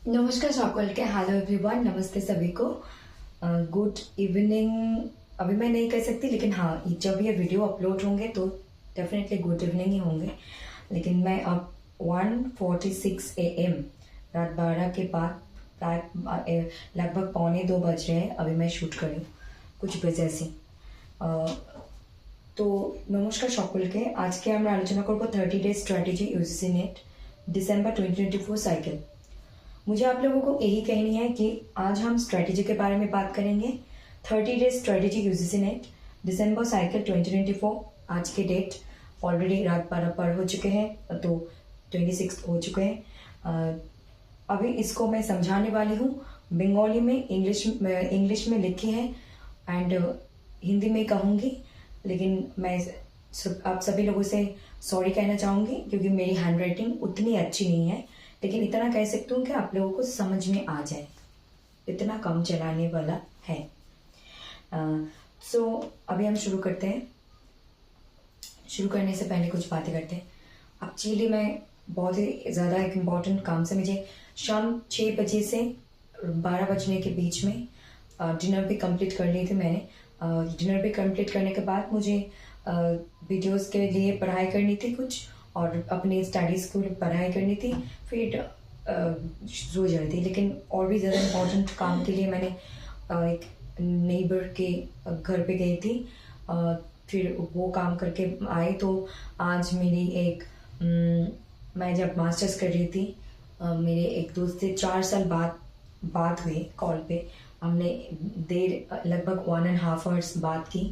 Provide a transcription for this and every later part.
नमस्कार सकल के हेलो एवरीवन, नमस्ते सभी को। गुड इवनिंग अभी मैं नहीं कह सकती, लेकिन हाँ, जब ये वीडियो अपलोड होंगे तो डेफिनेटली गुड इवनिंग ही होंगे। लेकिन मैं अब 1:46 AM, रात 12 के बाद प्राय लगभग 1:45 बज रहे हैं। अभी मैं शूट करी कुछ वजह से। तो नमस्कार सकलके, आज के আমরা আলোচনা করব 30 ডে স্ট্র্যাটেজি ইউজিসি নেট दिसंबर 2024 साइकिल। मुझे आप लोगों को यही कहनी है कि आज हम स्ट्रेटेजी के बारे में बात करेंगे। 30 डेज स्ट्रेटेजी यूजीसी नेट दिसंबर साइकिल 2024। आज के डेट ऑलरेडी रात 12 पर हो चुके हैं, तो 26 हो चुके हैं। अभी इसको मैं समझाने वाली हूँ। बंगाली में, इंग्लिश में लिखी है एंड हिंदी में कहूँगी, लेकिन मैं आप सभी लोगों से सॉरी कहना चाहूँगी क्योंकि मेरी हैंड राइटिंग उतनी अच्छी नहीं है, लेकिन इतना कह सकती हूँ कि आप लोगों को समझ में आ जाए, इतना कम चलाने वाला है। सो अभी हम शुरू करते हैं। शुरू करने से पहले कुछ बातें करते हैं। एक्चुअली मैं बहुत ही ज़्यादा एक इम्पॉर्टेंट काम से मुझे शाम 6 बजे से 12 बजने के बीच में डिनर भी कंप्लीट कर ली थी मैंने। डिनर भी कंप्लीट करने के बाद मुझे वीडियोस के लिए पढ़ाई करनी थी कुछ, और अपनी स्टडीज़ को पढ़ाई करनी थी, फिर सो जानी थी। लेकिन और भी ज़्यादा इम्पोर्टेंट काम के लिए मैंने एक नेबर के घर पे गई थी। फिर वो काम करके आई तो आज मेरी एक मैं जब मास्टर्स कर रही थी, मेरे एक दोस्त से 4 साल बाद बात हुई कॉल पे। हमने देर लगभग 1.5 आवर्स बात की,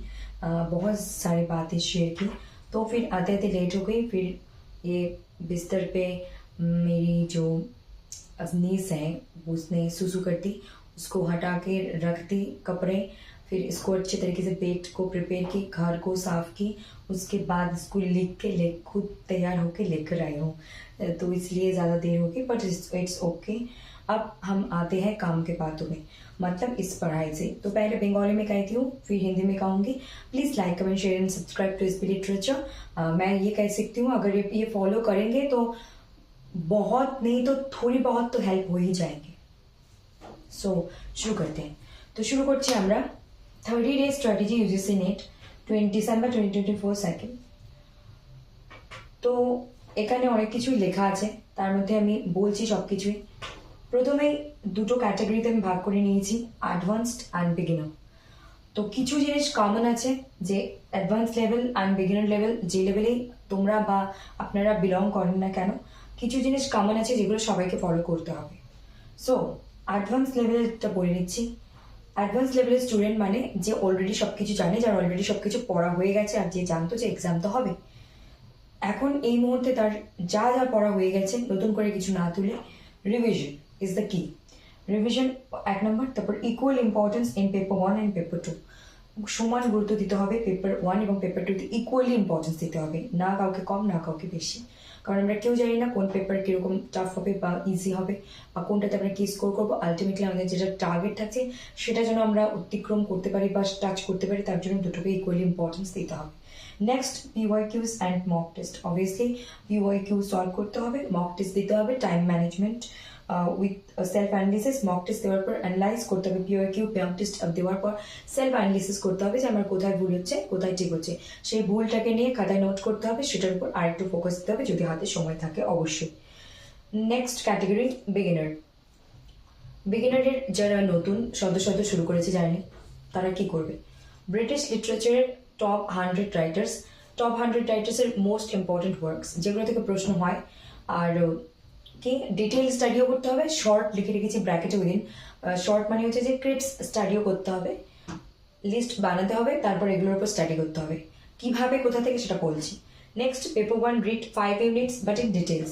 बहुत सारी बातें शेयर की। तो फिर आते आते लेट हो गई। फिर ये बिस्तर पे मेरी जो नीस है उसने सुसु कर दी, उसको हटा के रख दी कपड़े। फिर इसको अच्छे तरीके से बेड को प्रिपेयर की, घर को साफ की, उसके बाद इसको लिख के खुद तैयार होके लेकर आई हूँ। तो इसलिए ज़्यादा देर हो गई, बट इट्स ओके। अब हम आते हैं काम के बातों में, मतलब इस पढ़ाई से। तो पहले बंगाली में कहती हूँ, फिर हिंदी में कहूँगी। Please like, comment, share and subscribe to SP literature. मैं ये कह सकती हूँ, अगर ये फॉलो करेंगे तो बहुत नहीं तो थोड़ी बहुत तो हेल्प हो ही जाएंगे। सो शुरू करते हैं। तो शुरू করছি আমরা 30 day strategy UGC net December 2024 cycle. তো এখানে অনেক কিছুই লেখা আছে, তার মধ্যে আমি বলছি সব কিছুই। প্রথমেই দুটো ক্যাটাগরিতে আমি ভাগ করে নিয়েছি, অ্যাডভান্সড অ্যান্ড বিগিনার। তো কিছু জিনিস কমন আছে, যে advance level and beginner level, যে লেভেলেই তোমরা বা আপনারা বিলং করেন না কেন, কিছু জিনিস কমন আছে যেগুলো সবাইকে ফলো করতে হবে। সো অ্যাডভান্স লেভেলটা বলে নিচ্ছি। অ্যাডভান্স লেভেলের স্টুডেন্ট মানে যে অলরেডি সব কিছু জানে, যার অলরেডি সব কিছু পড়া হয়ে গেছে, আর যে জানতো যে এক্সাম তো হবে। এখন এই মুহূর্তে তার যা যা পড়া হয়ে গেছে নতুন করে কিছু না তুলে রিভিশন ইজ দ্য কি। রিভিশন 1 নম্বর। তারপর equal importance in paper 1 and paper 2। সমান গুরুত্ব দিতে হবে পেপার 1 এবং পেপার 2তে, ইকুয়ালি ইম্পর্টেন্স দিতে হবে, না কাউকে কম না কাউকে বেশি। কারণ আমরা কেউ জানি না কোন পেপার কীরকম টাফ হবে বা ইজি হবে, বা কোনটাতে আমরা কী স্কোর করবো। আলটিমেটলি আমাদের যেটা টার্গেট থাকছে সেটা যেন আমরা অতিক্রম করতে পারি বা টাচ করতে পারি, তার জন্য দুটোকে ইকুয়ালি ইম্পর্টেন্স দিতে হবে। Next PYQs and mock test. Obviously PYQ solve করতে হবে, মক টেস্ট দিতে হবে, time management with self analysis. Mock test দেওয়ার পর অ্যানালাইজ করতে হবে, পিওয়াইকিউ মক টেস্ট দেওয়ার পর সেলফ অ্যানালিসিস করতে হবে যে আমার কোথায় ভুল হচ্ছে কোথায় ঠিক হচ্ছে। সেই ভুলটাকে নিয়ে খাতায় নোট করতে হবে, সেটার উপর আরেকটু ফোকাস দিতে হবে যদি হাতে সময় থাকে অবশ্যই। Next category beginner. বিগিনারের যারা নতুন সদ্য শুরু করেছে জানেনি, তারা কি করবে। ব্রিটিশ লিটারেচারের টপ 100 রাইটার্স, টপ 100 রাইটার্সের মোস্ট ইম্পর্টেন্ট ওয়ার্কস যেগুলো থেকে প্রশ্ন হয়, আর কি ডিটেল স্টাডিও করতে হবে। শর্ট লিখে রেখেছি ব্র্যাকেটে উইদিন। শর্ট মানে হচ্ছে যে ক্রিপস স্টাডিও করতে হবে, লিস্ট বানাতে হবে, তারপর এগুলোর উপর স্টাডি করতে হবে। কিভাবে কোথা থেকে সেটা বলছি। Next paper 1 read 5 units but in details.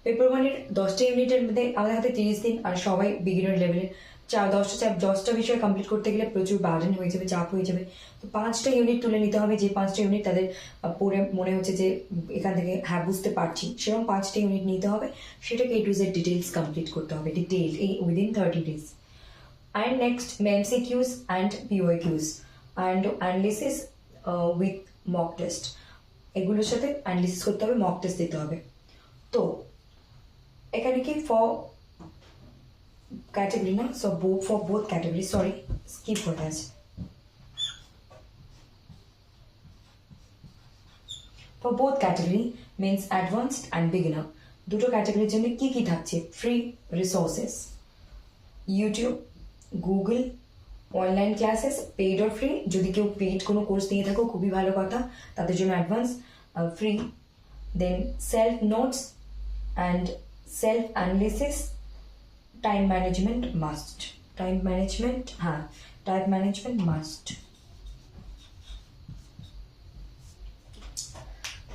Paper 1-এর 10টা ইউনিটের মধ্যে আমাদের হাতে 30 দিন, আর সবাই বিগিনার লেভেলের। 10টা বিষয় কমপ্লিট করতে গেলে প্রচুর বার্ডেন হয়ে যাবে, চাপ হয়ে যাবে। তো 5টা ইউনিট তুলে নিতে হবে, যে 5টা ইউনিট তাদের পড়ে মনে হচ্ছে যে এখান থেকে হ্যাঁ বুঝতে পারছি, সেরকম 5টা ইউনিট নিতে হবে। সেটাকে A to Z details complete করতে হবে, detail within 30 days। And next MCQs and POQs and analysis with mock test। এগুলোর সাথে অ্যানালিসিস করতে হবে, মক টেস্ট দিতে হবে। তো এখানে কি category na, so for both categories, sorry, skip for that. For both category means advanced and beginner, দুটো ক্যাটাগরির জন্য কি কি থাকছে? Free resources, YouTube, Google, online classes, paid or free. যদি কেউ পেইড কোনো কোর্স নিয়ে থাকো খুবই ভালো কথা, তাদের জন্য advance free. Then self notes and self analysis, time management must, time management must.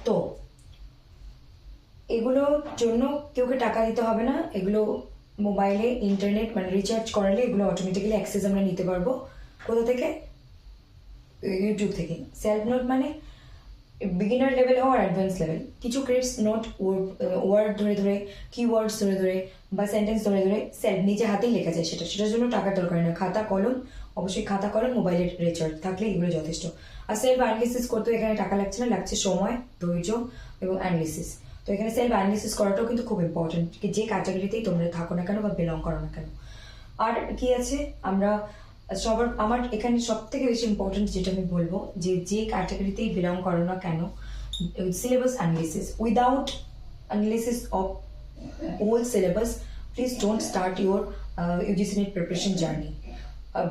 তো এগুলোর জন্য কেউকে টাকা দিতে হবে না, এগুলো মোবাইলে ইন্টারনেট মানে রিচার্জ করালে এগুলো অটোমেটিক্যালি অ্যাক্সেস আমরা নিতে পারবো। কোথা থেকে? ইউটিউব থেকে। সেলফ নোট মানে বিগিনার লেভেল হোক আর অ্যাডভান্স লেভেল, কিছু ক্রিপস নোট, ওয়ার্ড ধরে ধরে, কিওয়ার্ডস ধরে ধরে বা সেন্টেন্স ধরে ধরে সেলফ নিজে হাতেই লেখা যায়, সেটার জন্য টাকার দরকার না। খাতা কলম, অবশ্যই খাতা কলম, মোবাইলের রিচার্জ থাকলে এগুলো যথেষ্ট। আর সেলফ অ্যানালিসিস করতেও এখানে টাকা লাগছে না, লাগছে সময়, ধৈর্য এবং অ্যানালিসিস। তো এখানে সেলফ অ্যানালিসিস করাটাও কিন্তু খুব ইম্পর্টেন্ট, যে ক্যাটাগরিতেই তোমরা থাকো না কেন বা বিলং করো না কেন। আর কি আছে, আমরা আমার এখানে সব থেকে বেশি ইম্পর্টেন্ট যেটা আমি বলবো, যে ক্যাটাগরিতেই বিলং করো না কেন, syllabus analysis. Without analysis of whole syllabus, please don't start your UGC NET preparation journey.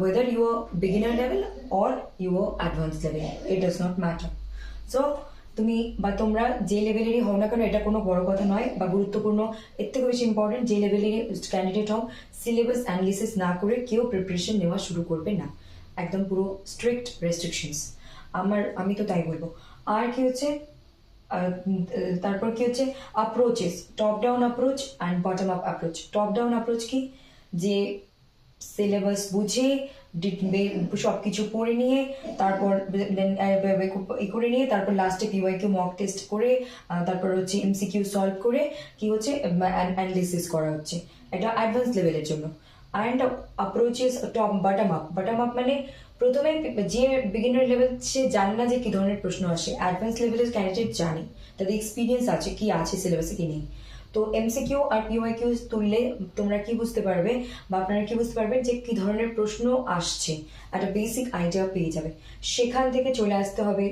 Whether you are beginner level or you are advanced level, it does not matter. So তুমি বা তোমরা যে লেভেলেরই হও না কেন, এটা কোনো বড় কথা নয় বা গুরুত্বপূর্ণ, এর থেকে বেশি ইম্পর্টেন্ট যে লেভেলেরই ক্যান্ডিডেট হও, সিলেবাস অ্যানালিসিস না করে কেউ প্রিপারেশন নেওয়া শুরু করবে না, একদম পুরো স্ট্রিক্ট রেস্ট্রিকশনস। আমি তো তাই বলবো। আর কি হচ্ছে, তারপর কি হচ্ছে, approaches, top down approach and bottom up approach. Top down approach কি, যে সিলেবাস বুঝে সব কিছু পড়ে নিয়ে তারপর করে নিয়ে তারপর লাস্টে পিওয়াইকিউ মক টেস্ট করে তারপর হচ্ছে এমসিকিউ সলভ করে কি হচ্ছে অ্যানালিসিস করা হচ্ছে, এটা অ্যাডভান্স লেভেলের জন্য। And approaches top bottom up মানে প্রথমে যে বিগিনার লেভেল সে জানে না যে কি ধরনের প্রশ্ন আসে, অ্যাডভান্স লেভেলের ক্যান্ডিডেট জানে, তাদের এক্সপিরিয়েন্স আছে কি আছে সিলেবাসে কি নেই। তো এমসিকিউ আর পিওয়াইকিউ তুললে তোমরা কি বুঝতে পারবে বা আপনারা কি বুঝতে পারবেন যে কি ধরনের প্রশ্ন আসছে, একটা বেসিক আইডিয়া পেয়ে যাবে। সেখান থেকে চলে আসতে হবে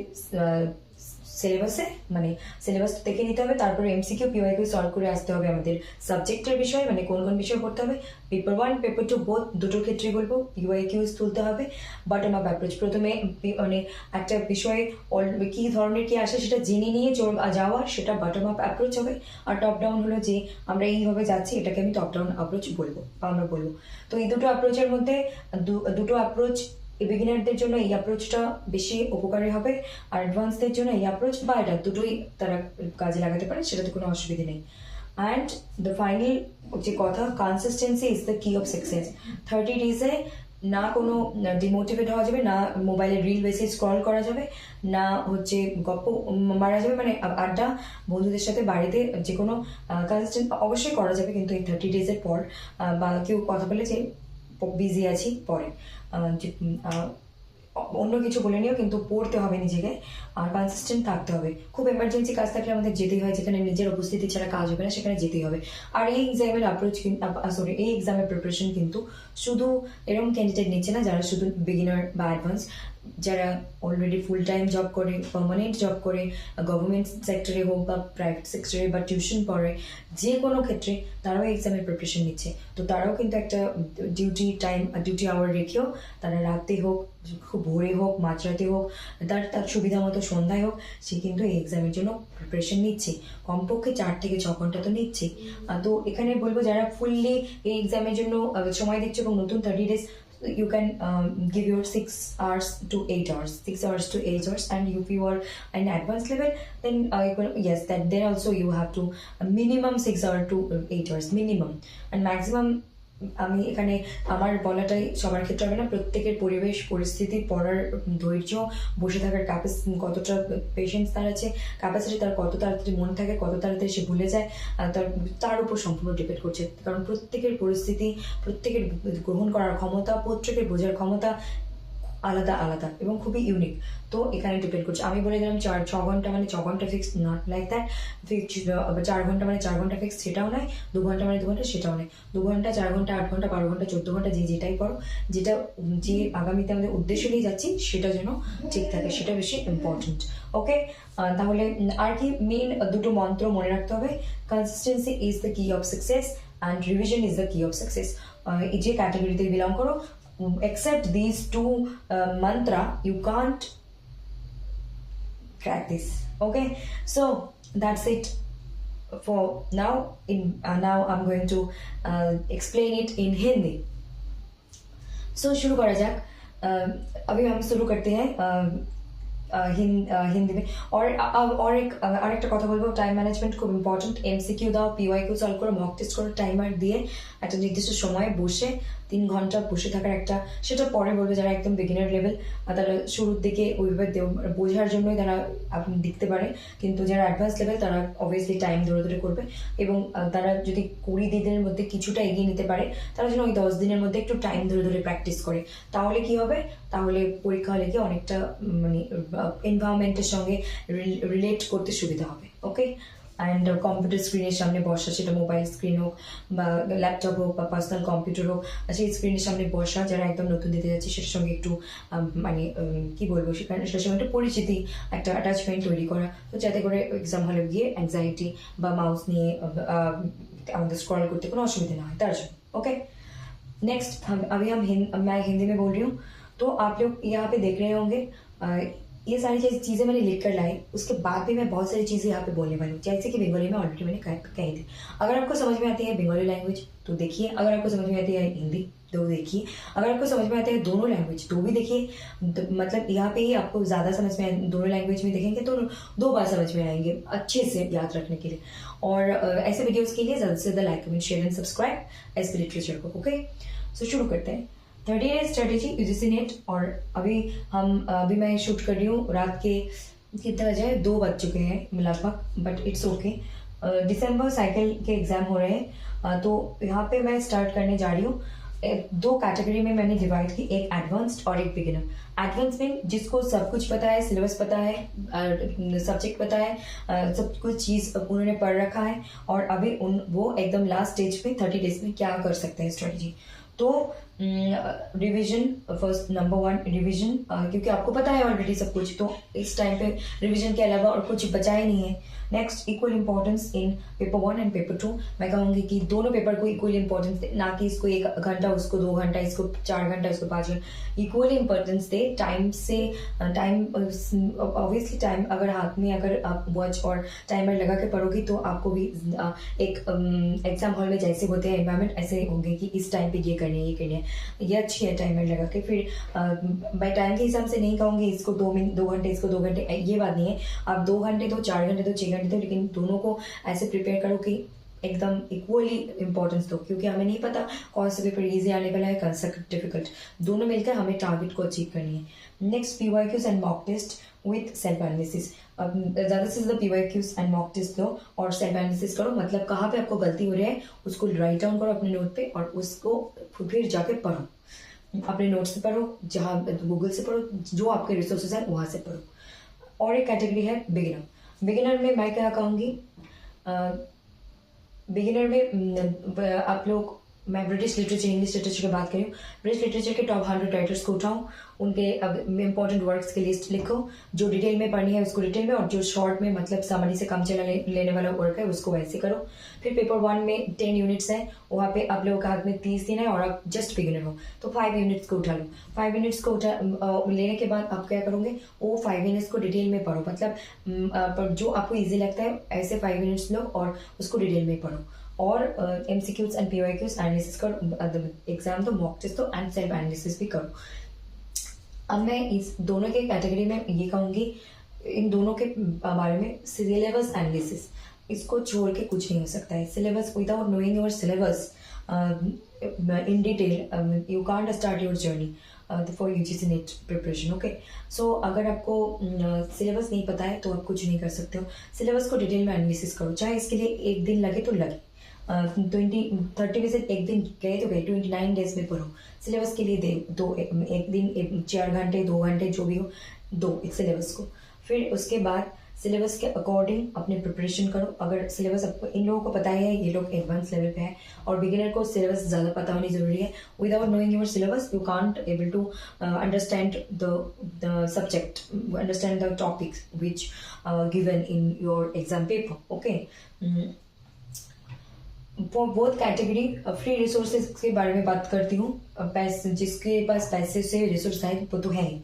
সিলেবাসে, মানে সিলেবাস দেখে নিতে হবে, তারপরে এমসিকিউ পিওয়াইকিউ সলভ করে আসতে হবে আমাদের সাবজেক্টের বিষয়, মানে কোন কোন বিষয় পড়তে হবে। পেপার 1 পেপার 2 বোথ দুটোর ক্ষেত্রে বলবো পিওয়াইকিউস তুলতে হবে। বটম আপ অ্যাপ্রোচ, প্রথমে মানে একটা বিষয়ে কি ধরনের কি আসে সেটা জেনে নিয়ে যাওয়া, সেটা বটম আপ অ্যাপ্রোচ হবে। আর টপ ডাউন হলো যে আমরা এইভাবে যাচ্ছি, এটাকে আমি টপ ডাউন অ্যাপ্রোচ বলবো বা আমরা বলবো। তো এই দুটো অ্যাপ্রোচের মধ্যে দুটো অ্যাপ্রোচ, বিগিনারদের জন্য এই অ্যাপ্রোচটা বেশি উপকারী হবে, আর অ্যাডভান্সদের জন্য এই অ্যাপ্রোচ বা এটা দুটোই তারা কাজে লাগাতে পারে, সেটাতে কোনো অসুবিধা নেই। অ্যান্ড দ্য ফাইনাল যে কথা, কনসিস্টেন্সি ইজ দ্য কি অফ সাকসেস। 30 ডেজে না কোনো ডিমোটিভেট হওয়া যাবে, না মোবাইলে রিল বেসে স্ক্রল করা যাবে, না হচ্ছে গপ্প মারা যাবে, মানে আড্ডা বন্ধুদের সাথে বাড়িতে যে কোনো কনসিস্টেন্ট অবশ্যই করা যাবে, কিন্তু এই 30 ডেজের পর বা কেউ কথা বলে যে বিজি আছি পরে অন্য কিছু বলে নিও, কিন্তু পড়তে হবে নিজেকে আর কনসিস্টেন্ট থাকতে হবে। খুব এমার্জেন্সি কাজ থাকলে আমাদের যেতেই হয়, যেখানে নিজের উপস্থিতি ছাড়া কাজ হবে না সেখানে যেতেই হবে। আর এই এক্সামের অ্যাপ্রোচ এই এক্সামের প্রিপারেশন কিন্তু শুধু এরকম ক্যান্ডিডেট নিচ্ছে না যারা শুধু বিগিনার বা অ্যাডভান্স, যারা অলরেডি ফুল টাইম জব করে, পার্মানেন্ট জব করে, গভর্নমেন্ট সেক্টরে হোক বা প্রাইভেট সেক্টরে বা টিউশন পড়ে, যে কোনো ক্ষেত্রে তারাও এক্সামের প্রিপারেশন নিচ্ছে। তো তারাও কিন্তু একটা ডিউটি আওয়ার রেখেও তারা রাতে হোক, খুব ভোরে হোক, মাঝরাতে হোক, তার সুবিধা মতো সন্ধ্যায় হোক, সে কিন্তু এই এক্সামের জন্য প্রিপারেশন নিচ্ছে, কমপক্ষে 4 থেকে 6 ঘন্টা তো নিচ্ছে। তো এখানে বলবো যারা ফুললি এই এক্সামের জন্য সময় দিচ্ছে এবং নতুন 30 days, you can give your 6 hours to 8 hours, 6 hours to 8 hours, and if you are an advanced level, then yes, that there also you have to minimum 6 hours to 8 hours minimum, and maximum আমি এখানে আমার বলাটাই সবার ক্ষেত্রে হবে না, প্রত্যেকের পরিবেশ পরিস্থিতি, পড়ার ধৈর্য, বসে থাকার কতটা পেশেন্স তার আছে, ক্যাপাসিটি তার কত তাড়াতাড়ি মনে থাকে, কত তাড়াতাড়ি সে ভুলে যায়, তার উপর সম্পূর্ণ ডিপেন্ড করছে। কারণ প্রত্যেকের পরিস্থিতি, প্রত্যেকের গ্রহণ করার ক্ষমতা, প্রত্যেকের বোঝার ক্ষমতা আলাদা আলাদা এবং খুবই ইউনিক। তো এখানে ডিপেন্ড করছে, আমি বলে দিলাম 4-6 ঘন্টা মানে 6 ঘন্টা fix, not like that. Fix 4 ঘন্টা মানে 4 ঘন্টা ফিক্স সেটাও নয়, 2 ঘন্টা মানে 2 ঘন্টা সেটাও নয়। 2 ঘন্টা, 4 ঘন্টা, 8 ঘন্টা, 12 ঘন্টা, 14 ঘন্টা, যে যেটাই পড়ো, যেটা যে আগামীতে আমাদের উদ্দেশ্য নিয়ে যাচ্ছি সেটা যেন ঠিক থাকে, সেটা বেশি ইম্পর্টেন্ট। ওকে, তাহলে আর কি মেইন দুটো মন্ত্র মনে রাখতে হবে। কনসিস্টেন্সি ইজ দ্য কি of success and revision is the কি অফ সাকসেস। এই যে ক্যাটাগরিতে বিলং করো, except these two mantra, you can't crack this. Okay, so that's it for now. Now I'm going to explain it in Hindi. So शुरू करा जाक। अभी हम शुरू करते हैं হিন্দি में। और একটা কথা বলবো, টাইম ম্যানেজমেন্ট খুব ইম্পর্টেন্ট। এমসিকিউ দাও, পিওয়াইকিউ সলভ করো, মক টেস্ট করো, টাইমার দিয়ে একটা নির্দিষ্ট সময়ে বসে 3 ঘন্টা বসে থাকার একটা, সেটা পরে বলবে যারা একদম বিগিনার লেভেল তারা শুরুর দিকে ওইভাবে বোঝার জন্যই তারা আপনি লিখতে পারে, কিন্তু যারা অ্যাডভান্স লেভেল তারা অবভিয়াসলি টাইম ধরে ধরে করবে। এবং তারা যদি 20 দিনের মধ্যে কিছুটা এগিয়ে নিতে পারে, তারা যেন ওই 10 দিনের মধ্যে একটু টাইম ধরে ধরে প্র্যাকটিস করে। তাহলে কি হবে, তাহলে পরীক্ষা হলে কি অনেকটা মানে এনভায়রনমেন্টের সঙ্গে রিলেট করতে সুবিধা হবে। ওকে, অ্যান্ড কম্পিউটার স্ক্রিনের সামনে বসা, সেটা মোবাইল স্ক্রিন হোক বা ল্যাপটপ হোক বা পার্সোনাল কম্পিউটার হোক, সেই স্ক্রিনের সামনে বসা যারা একদম নতুন দিতে যাচ্ছে সেটার সঙ্গে একটু মানে কি বলবো, সেটার সঙ্গে একটু পরিচিতি, একটা অ্যাটাচমেন্ট তৈরি করা, তো যাতে করে এক্সাম হলে গিয়ে অ্যাংজাইটি বা মাউস নিয়ে আমাদের স্ক্রল করতে কোনো অসুবিধা না হয় তার জন্য। ओके, नेक्स्ट अभी मैं हिंदी में बोल रही हूँ। तो आप लोग यहाँ पे देख रहे होंगे ये सारी चीज़ें मैंने लिख कर लाई, उसके बाद भी मैं बहुत सारी चीज़ें यहाँ पे बोलने वाली हूँ, जैसे कि बंगाली में ऑलरेडी मैंने कही थी। अगर आपको समझ में आती है बंगाली लैंग्वेज तो देखिए, अगर आपको समझ में आती है हिंदी तो देखिए, अगर आपको समझ में आते हैं दोनों लैंग्वेज तो भी देखिए। मतलब यहाँ पे ही आपको ज़्यादा समझ में दोनों लैंग्वेज में देखेंगे तो 2 बार समझ में आएंगे अच्छे से याद रखने के लिए। और ऐसे वीडियोज़ के लिए ज़्यादा से ज़्यादा like, comment, share and subscribe SP literature को। ओके, सो शुरू करते हैं 30 डेज स्ट्रेटेजी यूजीसी नेट। और अभी मैं शूट कर रही हूँ रात के कितने बजे, 2 बज चुके हैं लगभग, but it's okay. December cycle के एग्जाम हो रहे हैं, तो यहाँ पे मैं स्टार्ट करने जा रही हूँ। 2 कैटेगरी में मैंने डिवाइड की, एक एडवांस्ड और एक बिगिनर। एडवांस में जिसको सब कुछ पता है, सिलेबस पता है, सब्जेक्ट पता है, सब कुछ चीज़ उन्होंने पढ़ रखा है, और अभी वो एकदम लास्ट स्टेज पे 30 डेज में क्या कर सकते हैं स्ट्रेटेजी। तो रिवीजन फर्स्ट, नंबर 1 रिवीजन, क्योंकि आपको पता है ऑलरेडी सब कुछ, तो इस टाइम पे रिवीजन के अलावा और कुछ बचा ही नहीं है। Next, equal importance in paper 1 and paper 2। मैं कहूँगी कि दोनों पेपर को इक्वल इंपॉर्टेंस दे, ना कि इसको 1 घंटा, उसको 2 घंटा, इसको 4 घंटा, इसको 5 घंटा, इक्वल इंपॉर्टेंस दे। टाइम से टाइम ऑब्वियसली टाइम अगर हाथ में अगर आप वॉच और टाइमर लगा के पढ़ोगी तो आपको भी एक एग्जाम हॉल में जैसे होते हैं एनवायरमेंट ऐसे होंगे कि इस टाइम पे ये करनी है, ये करनी है, ये अच्छी है टाइमर लगा के। फिर बाई टाइम के हिसाब से नहीं कहूँगी इसको 2 घंटे, इसको 2 घंटे, ये बात नहीं है। आप 2 घंटे दो, 4 घंटे दो, 6 घंटे दो, लेकिन दोनों को ऐसे प्रिपेयर करो कि एकदम इक्वली इंपॉर्टेंस दो, क्योंकि हमें नहीं पता कौन सा पेपर इजी आने वाला है, कौन सा डिफिकल्ट। दोनों मिलकर हमें टारगेट को अचीव करनी है। Next, PYQs and mock test with self analysis. अब ज़्यादा से ज़्यादा पीवाईक्यूज एंड मॉक टेस्ट लो और सेल्फ एनालिसिस करो, मतलब कहाँ पे आपको गलती हो रही है उसको राइट डाउन करो अपने नोट पे, और उसको फिर जाके पढ़ो, अपने नोट्स से पढ़ो, जहाँ गूगल से पढ़ो, जो आपके रिसोर्सेज हैं वहाँ से पढ़ो। और एक कैटेगरी है बिगिनर। बिगिनर में मैं क्या कहूँगी, बिगिनर में आप लोग, मैं ब्रिटिश लिटरेचर, इंग्लिश लिटरेचर की बात करूँ, ब्रिटिश लिटरेचर के टॉप 100 राइटर्स को उठाऊँ, उनके इंपॉर्टेंट वर्क्स की लिस्ट लिखो, जो डिटेल में पढ़नी है उसको डिटेल में, और जो शॉर्ट में मतलब समरी से कम चला लेने वाला वर्क है उसको वैसे करो। फिर पेपर 1 में 10 यूनिट्स है, वहाँ पे आप लोगों के हाथ में 30 दिन है और आप जस्ट बिगिनर हो, तो 5 यूनिट्स को उठा लो। 5 यूनिट्स को लेने के बाद आप क्या करोगे, वो 5 यूनिट्स को डिटेल में पढ़ो, मतलब जो आपको ईजी लगता है ऐसे 5 यूनिट्स लो और उसको डिटेल में पढ़ो। और एमसीक्यूज एंड पीवाईक्यूज एनालिसिस करो, एग्जाम तो मॉक टेस्ट तो एंड सेल्फ एनालिसिस भी करो। अब मैं इस दोनों के कैटेगरी में ये कहूँगी, इन दोनों के बारे में सिलेबस एनालिसिस, इसको छोड़ के कुछ नहीं हो सकता है। Syllabus, without knowing your syllabus in detail you can't start your journey for UGC NET preparation. Okay, so अगर आपको सिलेबस नहीं पता है तो आप कुछ नहीं कर सकते हो। सिलेबस को डिटेल में एनालिसिस करो, चाहे इसके लिए 1 दिन लगे तो लगे, 30 में से एक दिन गए तो गए, 29 डेज में पढ़ो। सिलेबस के लिए दे दो, एक दिन 4 घंटे 2 घंटे जो भी हो दो एक सिलेबस को। फिर उसके बाद सिलेबस के अकॉर्डिंग अपने प्रिपरेशन करो। अगर सिलेबस आपको, इन लोगों को पता है ये लोग एडवांस लेवल पे है, और बिगिनर को सिलेबस ज़्यादा पता होनी ज़रूरी है। Without knowing your syllabus you can't able to understand the subject, understand the topics which given in your exam paper. Okay, for both category free resources के बारे में बात करती हूँ। पैसे, जिसके पास पैसे से रिसोर्स है वो तो है ही।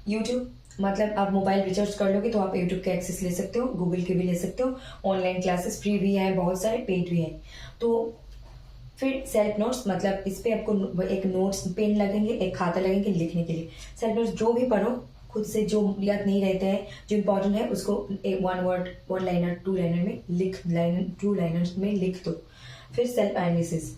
यूट्यूब, मतलब आप मोबाइल रिचार्ज कर लोगे तो आप यूट्यूब के एक्सेस ले सकते हो, गूगल के भी ले सकते हो। ऑनलाइन क्लासेस फ्री भी है, बहुत सारे पेड भी है। तो फिर सेल्फ नोट्स, मतलब इस पे आपको एक नोट्स पेन लगेंगे, एक खाता लगेंगे लिखने के लिए। सेल्फ नोट्स जो भी पढ़ो खुद से, जो याद नहीं रहते हैं, जो इम्पोर्टेंट है उसको एक 1 वर्ड 1 लाइनर 2 लाइनर में लिख, 2 लाइनर में लिख दो। फिर सेल्फ एनालिसिस,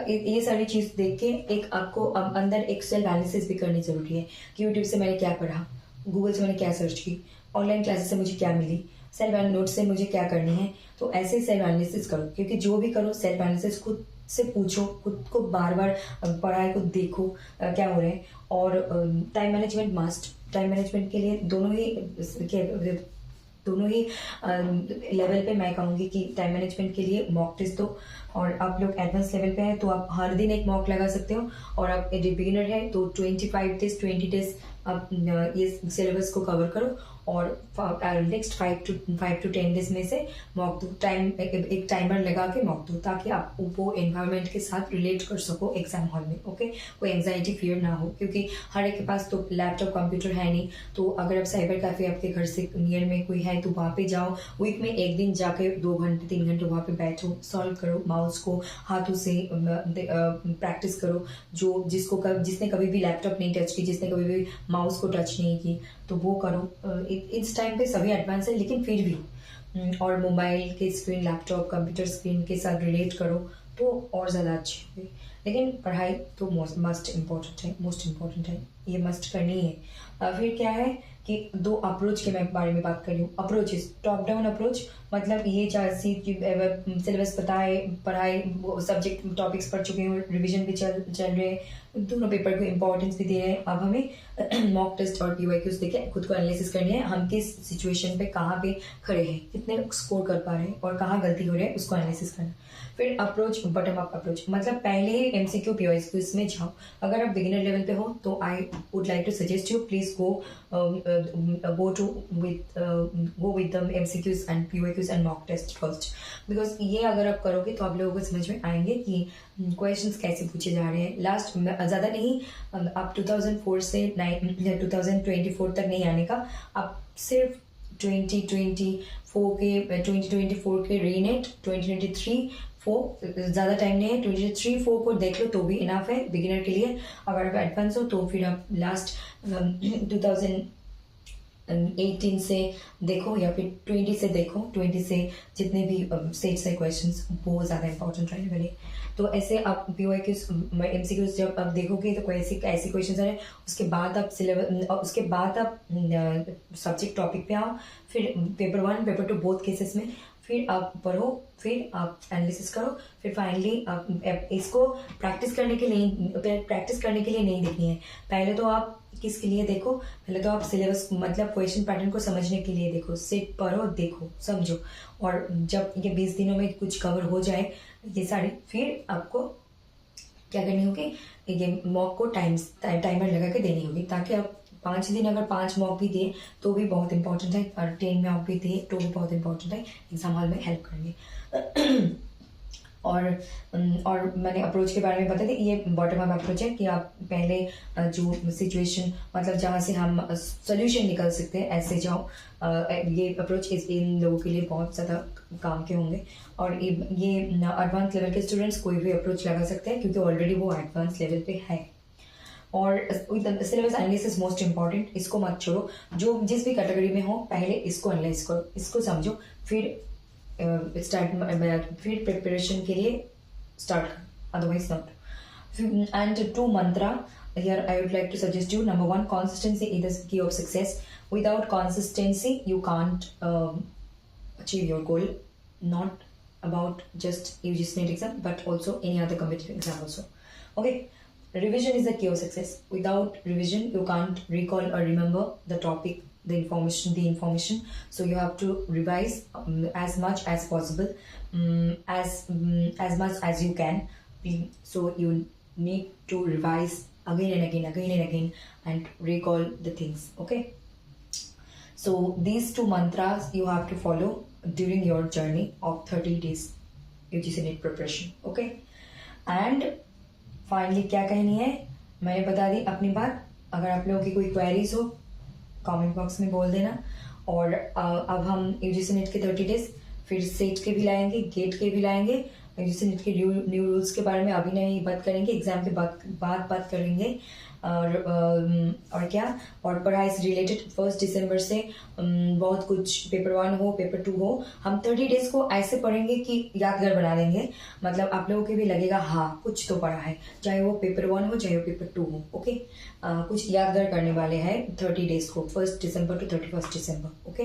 ये सारी चीज देख के एक आपको अंदर एक सेल्फ एनालिसिस भी करनी जरूरी है कि यूट्यूब से मैंने क्या पढ़ा, गूगल से मैंने क्या सर्च की, ऑनलाइन क्लासेस से मुझे क्या मिली, सेल्फ नोट्स से मुझे क्या करनी है। तो ऐसे सेल्फ एनालिसिस करो, क्योंकि जो भी करो सेल्फ एनालिसिस खुद से पूछो, खुद को बार बार पढ़ाई को देखो क्या हो रहा है। और time management must, time management के लिए दोनों ही लेवल पे मैं कहूँगी कि टाइम मैनेजमेंट के लिए मॉक टेस्ट दो। और आप लोग एडवांस लेवल पे हैं तो आप हर दिन एक मॉक लगा सकते हो। और आप बिगिनर है तो 25 डेज 20 डेज आप ये सिलेबस को कवर करो, और नेक्स्ट 5 to 10 डेज में से मॉक दो। एक टाइमर लगा के मॉक दो, ताकि आप वो एनवायरनमेंट के साथ रिलेट कर सको एग्जाम हॉल में। ओके, कोई एंजाइटी फियर ना हो, क्योंकि हर एक के पास तो लैपटॉप कंप्यूटर है नहीं। तो अगर आप साइबर कैफे आपके घर से नियर में कोई है तो वहाँ पे जाओ, वीक में एक दिन जाके 2 घंटे 3 घंटे वहाँ पे बैठो, सॉल्व करो, माउस को हाथों से प्रैक्टिस करो। जिसने कभी भी लैपटॉप नहीं टच की, जिसने कभी भी माउस को टच नहीं की, तो वो करो। इस टाइम पे सभी एडवांस है, लेकिन फिर भी और मोबाइल के स्क्रीन, लैपटॉप कंप्यूटर स्क्रीन के साथ रिलेट करो तो और ज़्यादा अच्छी होगी। लेकिन पढ़ाई तो मोस्ट इम्पोर्टेंट है, ये मस्ट करनी है। फिर क्या है कि 2 अप्रोच के मैं बारे में बात कर रही हूँ। अप्रोचेस, टॉप डाउन अप्रोच, मतलब ये सिलेबस पता है, पढ़ाई सब्जेक्ट टॉपिक्स पढ़ चुके हैं, रिवीजन भी चल रहे हैं, दोनों पेपर को इम्पोर्टेंस भी दे रहे हैं। अब हमें मॉक टेस्ट और पीवाईक्यूज देके खुद को एनालिसिस करनी है, हम किस सिचुएशन पे कहाँ पे खड़े हैं, कितने स्कोर कर पा रहे हैं और कहाँ गलती हो रही है, उसको एनालिसिस करना। फिर अप्रोच, बटम अप अप्रोच, मतलब पहले ही एमसीक्यू पीवाईक्यूज में जाओ। अगर आप बिगिनर लेवल पे हो तो I would like to suggest you please go with the MCQs and PYQs and mock test first, because ये अगर आप करोगे तो आप लोगों को समझ में आएंगे कि क्वेश्चंस कैसे पूछे जा रहे हैं। लास्ट ज़्यादा नहीं, आप 2004 से 2024 तक नहीं आने का, आप सिर्फ 2024 के रीनेट 2023-4 ज़्यादा टाइम नहीं है, 2023-4 को देख लो तो भी इनफ है बिगिनर के लिए। अगर आप एडवांस हो तो फिर आप लास्ट 2018 से देखो या फिर 20 से देखो, 20 से जितने भी स्टेट्स है क्वेश्चंस वो ज़्यादा इंपॉर्टेंट रहने वाले। तो ऐसे आप पीवाईक्यूज एमसीक्यूज जब आप देखोगे तो कोई ऐसे क्वेश्चन है, उसके बाद आप उसके बाद आप सब्जेक्ट टॉपिक पे आओ, फिर पेपर 1 पेपर 2 बोथ केसेस में फिर आप पढ़ो, फिर आप एनालिसिस करो, फिर फाइनली आप इसको प्रैक्टिस करने के लिए नहीं देखनी है। पहले तो आप किसके लिए देखो, पहले तो आप सिलेबस मतलब क्वेश्चन पैटर्न को समझने के लिए देखो, सिट पढ़ो, देखो, समझो। और जब ये 20 दिनों में कुछ कवर हो जाए ये सारी, फिर आपको क्या करनी होगी, ये मॉक को टाइमर लगा के देनी होगी, ताकि आप 5 दिन अगर 5 मॉक भी दिए तो भी बहुत इंपॉर्टेंट है, और 10 मॉक भी दिए तो भी बहुत इंपॉर्टेंट है, एग्जाम हॉल में हेल्प करेंगे। और मैंने अप्रोच के बारे में बता दी, ये बॉटम अप अप्रोच है कि आप पहले जो सिचुएशन मतलब जहाँ से हम सोल्यूशन निकल सकते हैं ऐसे जाओ। ये अप्रोच इन लोगों के लिए बहुत ज़्यादा काम के होंगे, और ये एडवांस लेवल के स्टूडेंट्स कोई भी अप्रोच लगा सकते हैं क्योंकि ऑलरेडी वो एडवांस लेवल पे है। और सिलेबस एनालिसिस मोस्ट इंपॉर्टेंट, इसको मत छोड़ो, जो जिस भी कैटेगरी में हो पहले इसको एनालाइज करो, इसको समझो, फिर फिर प्रिपरेशन के लिए स्टार्ट करो, otherwise not. And 2 mantra here I would like to suggest you. Number 1, consistency is the key of success. Without consistency you can't achieve your goal. Not about just UGC NET exam, but also any other competitive exam also. Okay, revision is the key of success. Without revision, you can't recall or remember the topic, the information. So you have to revise as much as possible, as much as you can. So you need to revise again and again, and recall the things. Okay, so these two mantras you have to follow during your journey of 30 days UGC NET preparation. Okay, and finally क्या कहनी है मैंने बता दी अपनी बात. अगर आप लोगों की कोई क्वेरीज हो कमेंट बॉक्स में बोल देना. और अब हम UGC NET के 30 डेज फिर सेट के भी लाएंगे, गेट के भी लाएंगे. UGC NET के न्यू रूल्स के बारे में अभी नहीं बात करेंगे, एग्जाम के बाद बात करेंगे. और क्या, और पढ़ाई से रिलेटेड 1 दिसंबर से बहुत कुछ, पेपर 1 हो पेपर 2 हो, हम 30 डेज को ऐसे पढ़ेंगे कि यादगार बना देंगे. मतलब आप लोगों को भी लगेगा हाँ कुछ तो पढ़ा है, चाहे वो पेपर 1 हो चाहे वो पेपर 2 हो. ओके, कुछ यादगार करने वाले हैं 30 डेज को, 1 December to 31 December. Okay,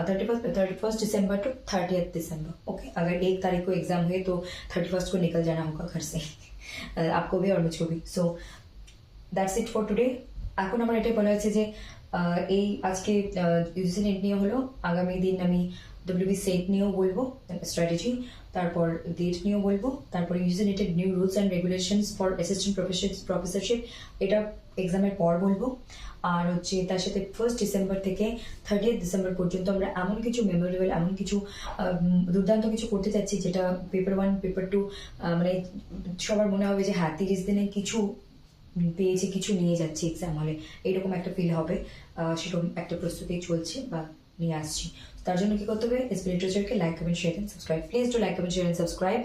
31 December to 30 December. Okay, अगर 1 तारीख को एग्जाम हुए तो 31 को निकल जाना होगा घर से आपको भी और मुझको भी. सो দ্যাটস ইট ফর টুডে. এখন আমার এটাই বলা হয়েছে যে এই আজকে UGC NET নিয়ে হলো, আগামী দিন আমি WB সেট নিয়েও বলবো, স্ট্র্যাটেজি, তারপর গেট নিয়েও বলবো, তারপর UGC NET এর new rules and regulations for assistant professorship এটা এক্সামের পর বলবো. আর হচ্ছে তার সাথে 1 ডিসেম্বর থেকে 30 ডিসেম্বর পর্যন্ত আমরা এমন কিছু মেমোরেবল, এমন কিছু দুর্দান্ত কিছু করতে চাচ্ছি যেটা পেপার 1 পেপার 2 মানে সবার মনে হবে যে হ্যাঁ 30 দিনে কিছু পেয়েছে, কিছু নিয়ে যাচ্ছে এক্সাম হলে, এইরকম একটা ফিল হবে. সেরকম একটা প্রস্তুতি চলছে বা নিয়ে আসছি. তার জন্য কি করতে হবে, এসপি লিটারেচারকে like comment share and subscribe. Please do like comment share and subscribe.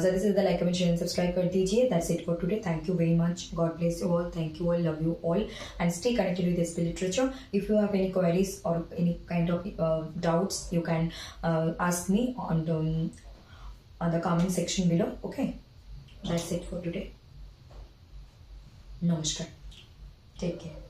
जल्दी से ज़्यादा like comment share and subscribe कर दीजिए. That's it for today. Thank you very much. God bless you all. Thank you all. Love you all and stay connected with SP Literature. If you have any queries or any kind of doubts you can ask me on the comment section below. Okay, that's it for today. Namaskar. Take care.